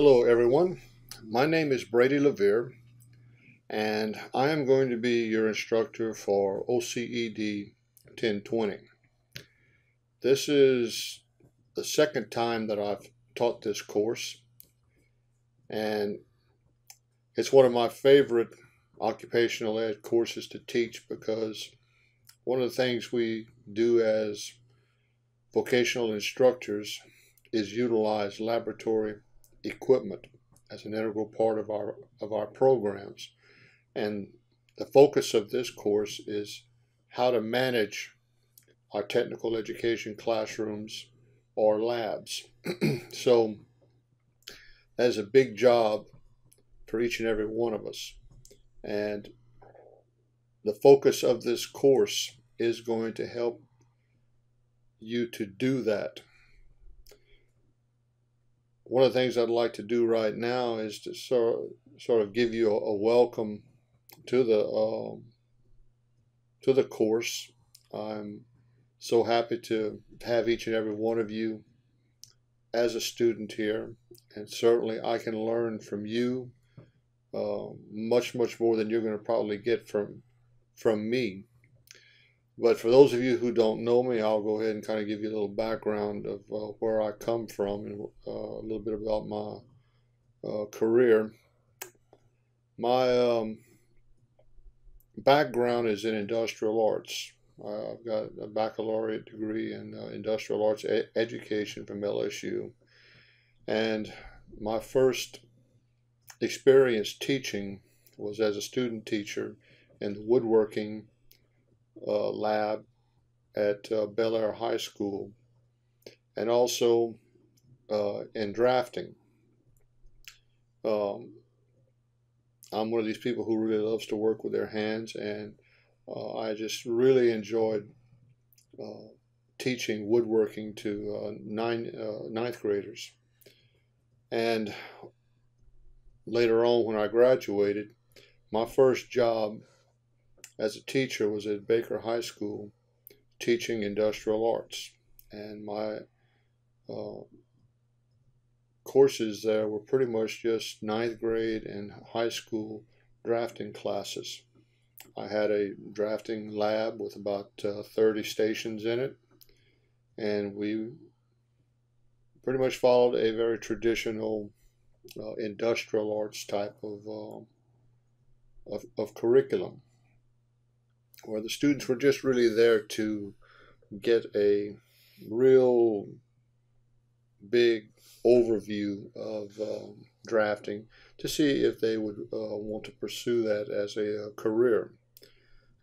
Hello everyone, my name is Brady Levere and I am going to be your instructor for OCED 1020. This is the second time that I've taught this course, and it's one of my favorite occupational ed courses to teach because one of the things we do as vocational instructors is utilize laboratory equipment as an integral part of our programs. And the focus of this course is how to manage our technical education classrooms or labs. So that is a big job for each and every one of us. And the focus of this course is going to help you to do that. One of the things I'd like to do right now is to sort of give you a welcome to the course. I'm so happy to have each and every one of you as a student here, and certainly I can learn from you much more than you're going to probably get from me. But for those of you who don't know me, I'll go ahead and kind of give you a little background of where I come from and a little bit about my career. My background is in industrial arts. I've got a baccalaureate degree in industrial arts education from LSU. And my first experience teaching was as a student teacher in the woodworking lab at Bel Air High School, and also in drafting. I'm one of these people who really loves to work with their hands, and I just really enjoyed teaching woodworking to ninth graders. And later on, when I graduated, my first job as a teacher was at Baker High School teaching industrial arts, and my courses there were pretty much just ninth grade and high school drafting classes. I had a drafting lab with about 30 stations in it, and we pretty much followed a very traditional industrial arts type of curriculum, where the students were just really there to get a real big overview of drafting to see if they would want to pursue that as a career.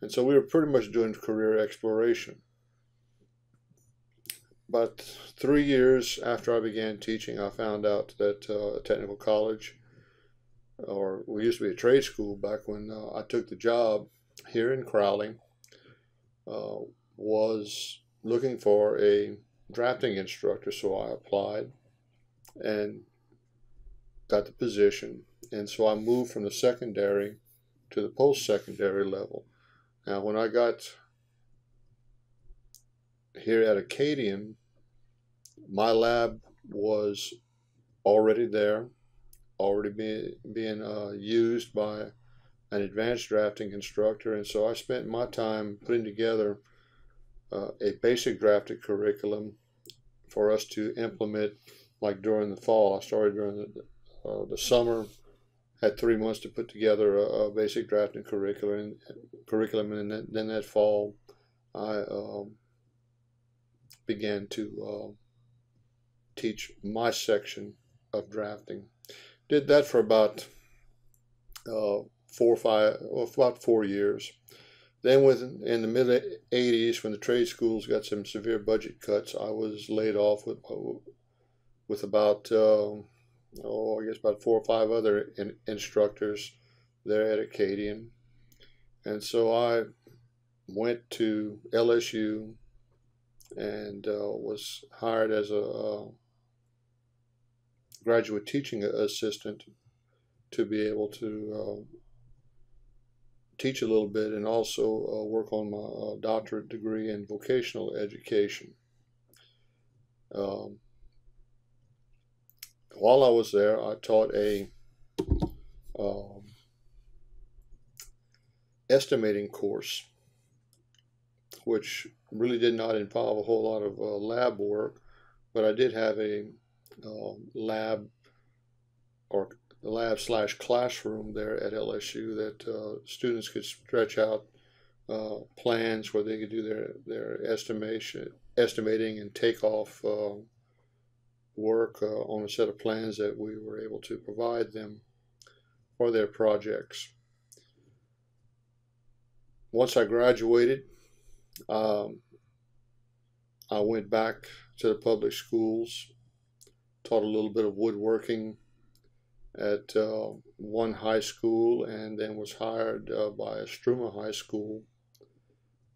And so we were pretty much doing career exploration. About 3 years after I began teaching, I found out that a technical college, or we used to be a trade school back when I took the job here in Crowley, was looking for a drafting instructor. So I applied and got the position. And so I moved from the secondary to the post-secondary level. Now, when I got here at Acadian, my lab was already there, already being used by an advanced drafting instructor, and so I spent my time putting together a basic drafting curriculum for us to implement, like during the fall. I started during the summer, had 3 months to put together a basic drafting curriculum, and then that fall I began to teach my section of drafting. Did that for about 4 years. Then in the mid 80s, when the trade schools got some severe budget cuts, I was laid off with about I guess about 4 or 5 other instructors there at Acadian. And so I went to LSU and was hired as a graduate teaching assistant to be able to teach a little bit and also work on my doctorate degree in vocational education. while I was there, I taught a um, estimating course, which really did not involve a whole lot of lab work, but I did have a lab or lab/classroom there at LSU that students could stretch out plans where they could do their estimating and takeoff work on a set of plans that we were able to provide them for their projects. Once I graduated, um, I went back to the public schools, taught a little bit of woodworking at one high school, and then was hired by Struma High School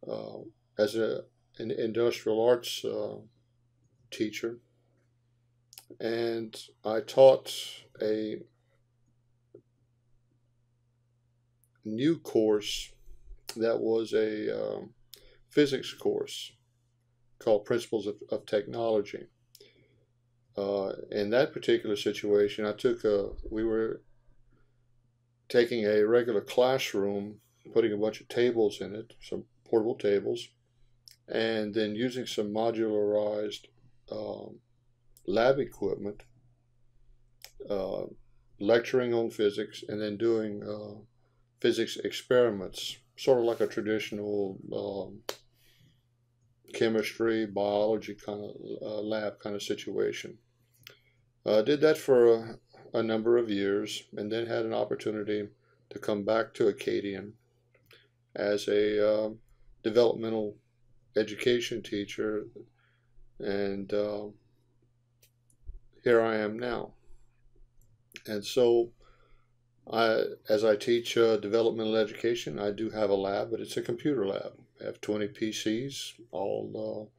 uh, as an industrial arts teacher. And I taught a new course that was a physics course called Principles of Technology. In that particular situation, we were taking a regular classroom, putting a bunch of tables in it, some portable tables, and then using some modularized lab equipment, uh, lecturing on physics, and then doing physics experiments, sort of like a traditional chemistry, biology kind of lab kind of situation. Did that for a number of years, and then had an opportunity to come back to Acadian as a developmental education teacher, and here I am now. And so, as I teach developmental education, I do have a lab, but it's a computer lab. I have 20 PCs, all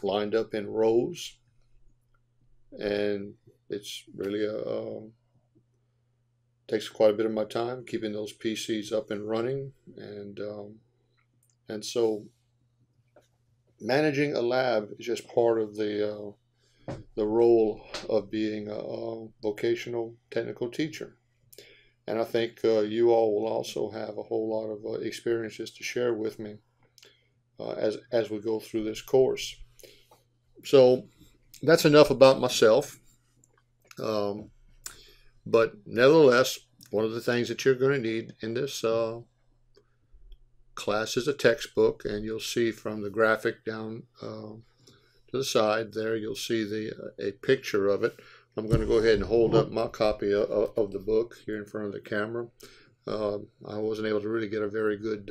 lined up in rows, and it's really takes quite a bit of my time keeping those PCs up and running, and so managing a lab is just part of the role of being a vocational technical teacher. And I think you all will also have a whole lot of experiences to share with me as we go through this course. So that's enough about myself. But nevertheless, one of the things that you're going to need in this class is a textbook, and you'll see from the graphic down to the side there, you'll see a picture of it. I'm going to go ahead and hold up my copy of the book here in front of the camera. I wasn't able to really get a very good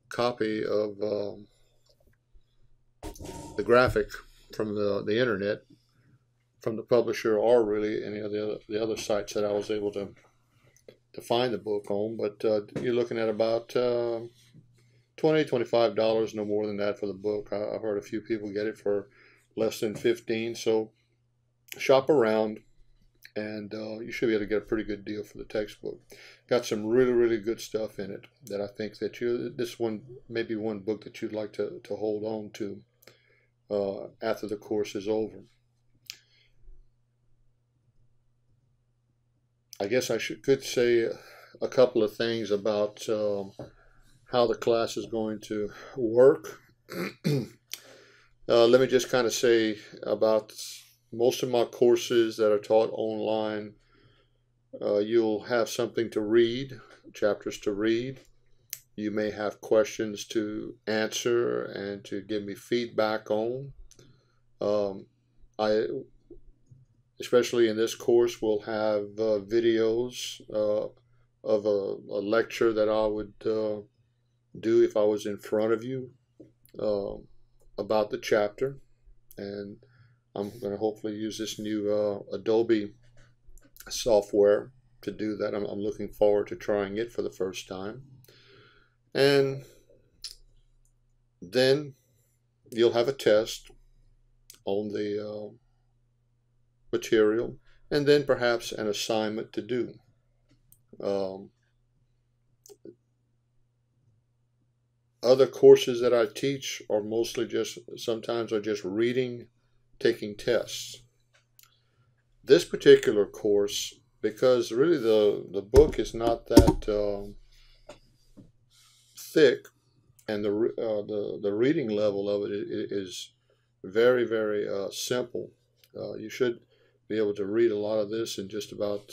copy of the graphic from the internet, from the publisher, or really any of the other sites that I was able to find the book on. But you're looking at about $20, $25, no more than that for the book. I've heard a few people get it for less than $15. So shop around, and you should be able to get a pretty good deal for the textbook. Got some really, really good stuff in it that I think that this one may be one book that you'd like to hold on to after the course is over. I guess I could say a couple of things about how the class is going to work. Let me just kind of say about most of my courses that are taught online, you'll have something to read, chapters to read. You may have questions to answer and to give me feedback on. Especially in this course, we'll have videos of a lecture that I would do if I was in front of you about the chapter. And I'm going to hopefully use this new Adobe software to do that. I'm looking forward to trying it for the first time. And then you'll have a test on the material, and then perhaps an assignment to do. Other courses that I teach are mostly sometimes just reading, taking tests. This particular course, because really the book is not that thick, and the reading level of it is very, very simple. You should be able to read a lot of this in just about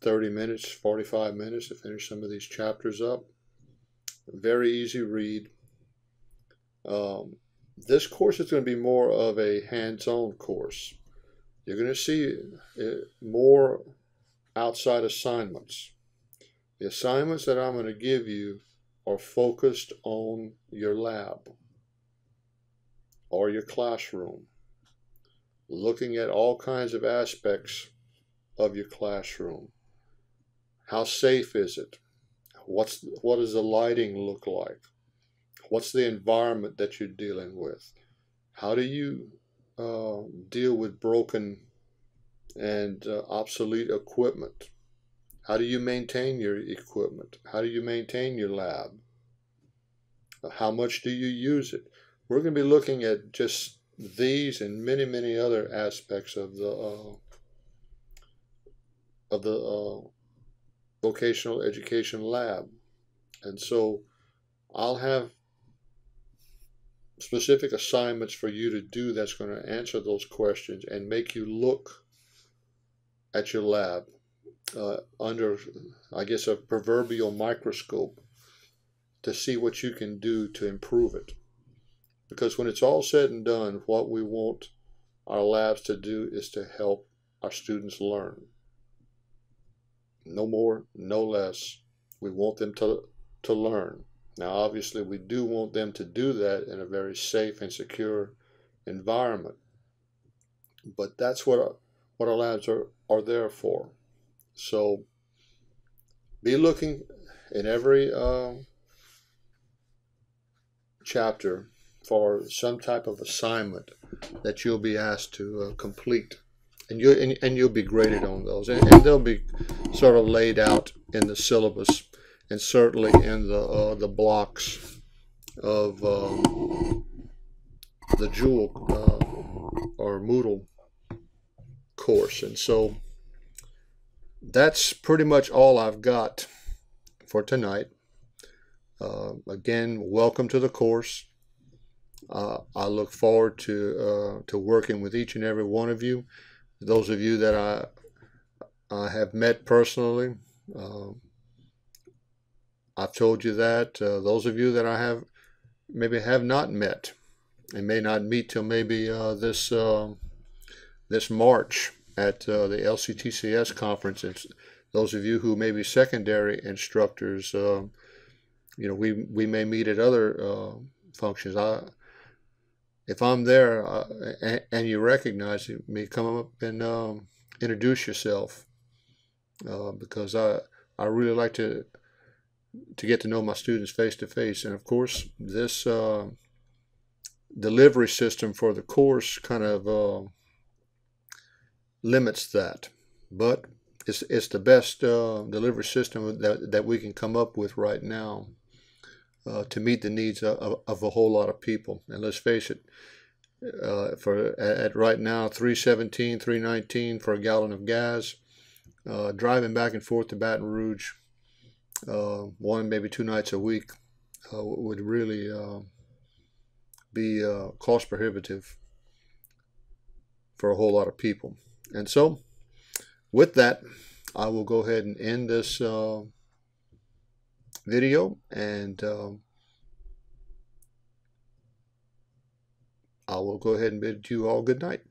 30 minutes, 45 minutes to finish some of these chapters up. Very easy read. This course is going to be more of a hands-on course. You're going to see more outside assignments. The assignments that I'm going to give you are focused on your lab or your classroom, looking at all kinds of aspects of your classroom. How safe is it? What does the lighting look like? What's the environment that you're dealing with? How do you deal with broken and obsolete equipment? How do you maintain your equipment? How do you maintain your lab? How much do you use it? We're going to be looking at just these and many, many other aspects of the vocational education lab. And so I'll have specific assignments for you to do that's going to answer those questions and make you look at your lab under, I guess, a proverbial microscope to see what you can do to improve it. Because when it's all said and done, what we want our labs to do is to help our students learn. No more, no less. We want them to learn. Now, obviously, we do want them to do that in a very safe and secure environment. But that's what our labs are there for. So be looking in every chapter for some type of assignment that you'll be asked to complete. And you'll be graded on those. And they'll be sort of laid out in the syllabus, and certainly in the blocks of the Jewel or Moodle course. And so that's pretty much all I've got for tonight. Again, welcome to the course. I look forward to working with each and every one of you. Those of you that I have met personally, I've told you that. Those of you that I have not met and may not meet till maybe this March at the LCTCS conference. And those of you who may be secondary instructors, we may meet at other functions. If I'm there and you recognize me, come up and introduce yourself, because I really like to get to know my students face to face. And of course, this delivery system for the course kind of limits that, but it's the best delivery system that we can come up with right now to meet the needs of a whole lot of people. And let's face it, at right now, $3.17, $3.19 for a gallon of gas, driving back and forth to Baton Rouge, one maybe 2 nights a week, would really be cost prohibitive for a whole lot of people. And so with that, I will go ahead and end this video, and I will go ahead and bid you all good night.